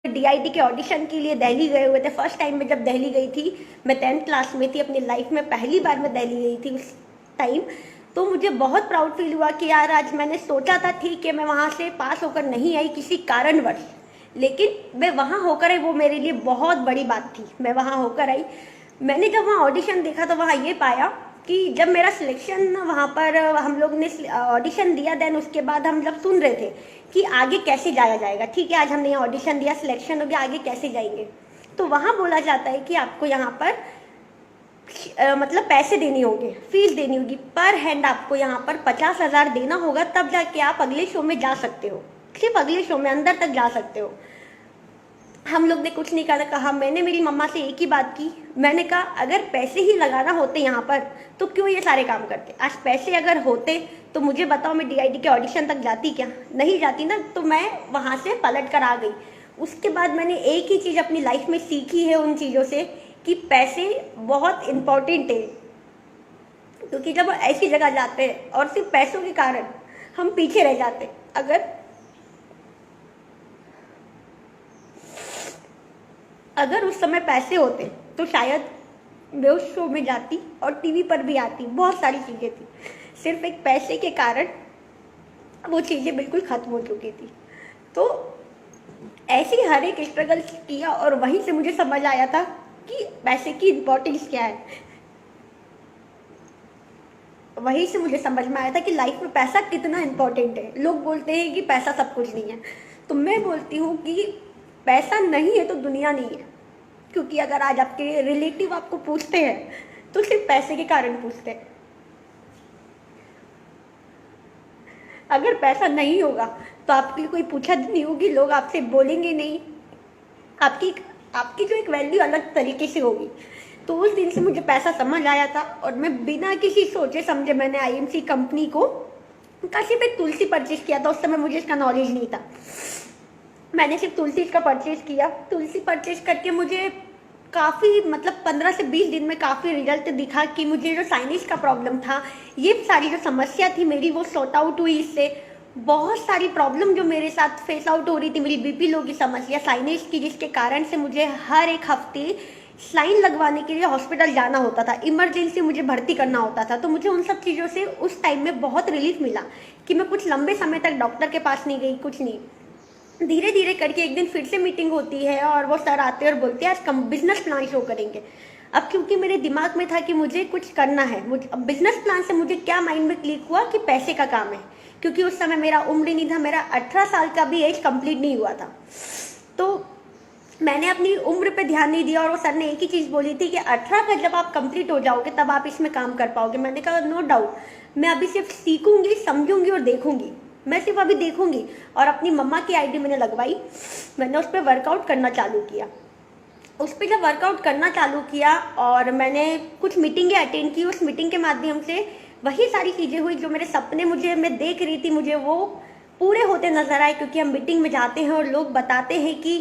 DID के audition के लिए दिल्ली गए हुए थे। फर्स्ट टाइम मैं जब दिल्ली गई थी, मैं 10th क्लास में थी, अपनी लाइफ में पहली बार मैं दिल्ली गई थी उस टाइम। तो मुझे बहुत प्राउड फील हुआ कि यार आज मैंने सोचा था ठीक है मैं वहाँ से पास होकर नहीं आई किसी कारणवश, लेकिन मैं वहाँ होकर आई वो मेरे लिए बहुत बड़ी बात थी। मैं वहाँ होकर आई, मैंने जब वहाँ ऑडिशन देखा तो वहाँ ये पाया कि जब मेरा सिलेक्शन वहाँ पर हम लोग ने ऑडिशन दिया, देन उसके बाद हम जब सुन रहे थे कि आगे कैसे जाया जाएगा, ठीक है आज हमने यहाँ ऑडिशन दिया, सिलेक्शन हो गया, आगे कैसे जाएंगे, तो वहाँ बोला जाता है कि आपको यहाँ पर मतलब पैसे देने होंगे, फीस देनी होगी, पर हैंड आपको यहाँ पर 50,000 देना होगा, तब जाके आप अगले शो में जा सकते हो, सिर्फ अगले शो में अंदर तक जा सकते हो। हम लोग ने कुछ नहीं कहा, मैंने मेरी मम्मा से एक ही बात की, मैंने कहा अगर पैसे ही लगाना होते यहाँ पर तो क्यों ये सारे काम करते, आज पैसे अगर होते तो मुझे बताओ मैं डीआईडी के ऑडिशन तक जाती क्या, नहीं जाती ना, तो मैं वहाँ से पलट कर आ गई। उसके बाद मैंने एक ही चीज़ अपनी लाइफ में सीखी है उन चीज़ों से कि पैसे बहुत इम्पोर्टेंट है, क्योंकि जब ऐसी जगह जाते हैं और सिर्फ पैसों के कारण हम पीछे रह जाते, अगर उस समय पैसे होते तो शायद मैं उस शो में जाती और टीवी पर भी आती, बहुत सारी चीज़ें थी, सिर्फ एक पैसे के कारण वो चीज़ें बिल्कुल ख़त्म हो चुकी थी। तो ऐसे ही हर एक स्ट्रगल किया और वहीं से मुझे समझ आया था कि पैसे की इम्पोर्टेंस क्या है, वहीं से मुझे समझ में आया था कि लाइफ में पैसा कितना इम्पोर्टेंट है। लोग बोलते हैं कि पैसा सब कुछ नहीं है, तो मैं बोलती हूँ कि पैसा नहीं है तो दुनिया नहीं है, क्योंकि अगर आज आपके रिलेटिव आपको पूछते हैं तो सिर्फ पैसे के कारण पूछते हैं। अगर पैसा नहीं होगा तो आपकी कोई पूछा नहीं होगी, लोग आपसे बोलेंगे नहीं, आपकी जो एक वैल्यू अलग तरीके से होगी। तो उस दिन से मुझे पैसा समझ आया था और मैं बिना किसी सोचे समझे मैंने आईएमसी कंपनी को का सिर्फ एक तुलसी परचेज किया था। उस समय मुझे इसका नॉलेज नहीं था, मैंने सिर्फ तुलसी का परचेज किया। तुलसी परचेज करके मुझे काफ़ी मतलब 15 से 20 दिन में काफ़ी रिजल्ट दिखा कि मुझे जो साइनस का प्रॉब्लम था, ये सारी जो समस्या थी मेरी वो सॉर्ट आउट हुई। इससे बहुत सारी प्रॉब्लम जो मेरे साथ फेस आउट हो रही थी, मेरी बीपी लो की समस्या, साइनस की, जिसके कारण से मुझे हर एक हफ्ते साइन लगवाने के लिए हॉस्पिटल जाना होता था, इमरजेंसी मुझे भर्ती करना होता था। तो मुझे उन सब चीज़ों से उस टाइम में बहुत रिलीफ मिला कि मैं कुछ लंबे समय तक डॉक्टर के पास नहीं गई, कुछ नहीं। धीरे धीरे करके एक दिन फिर से मीटिंग होती है और वो सर आते हैं और बोलते हैं आज कम बिजनेस प्लान शो करेंगे। अब क्योंकि मेरे दिमाग में था कि मुझे कुछ करना है, मुझे अब बिजनेस प्लान से मुझे क्या माइंड में क्लिक हुआ कि पैसे का काम है, क्योंकि उस समय मेरा उम्र नहीं था, मेरा 18 साल का भी एज कंप्लीट नहीं हुआ था। तो मैंने अपनी उम्र पे ध्यान नहीं दिया और वो सर ने एक ही चीज़ बोली थी कि 18 का जब आप कंप्लीट हो जाओगे तब आप इसमें काम कर पाओगे। मैंने कहा नो डाउट, मैं अभी सिर्फ सीखूंगी, समझूंगी और देखूंगी, मैं सिर्फ अभी देखूंगी। और अपनी मम्मा की आईडी मैंने लगवाई, मैंने उस पर वर्कआउट करना चालू किया। उस पर जब वर्कआउट करना चालू किया और मैंने कुछ मीटिंगें अटेंड की, उस मीटिंग के माध्यम से वही सारी चीज़ें हुई जो मेरे सपने मैं देख रही थी, मुझे वो पूरे होते नजर आए। क्योंकि हम मीटिंग में जाते हैं और लोग बताते हैं कि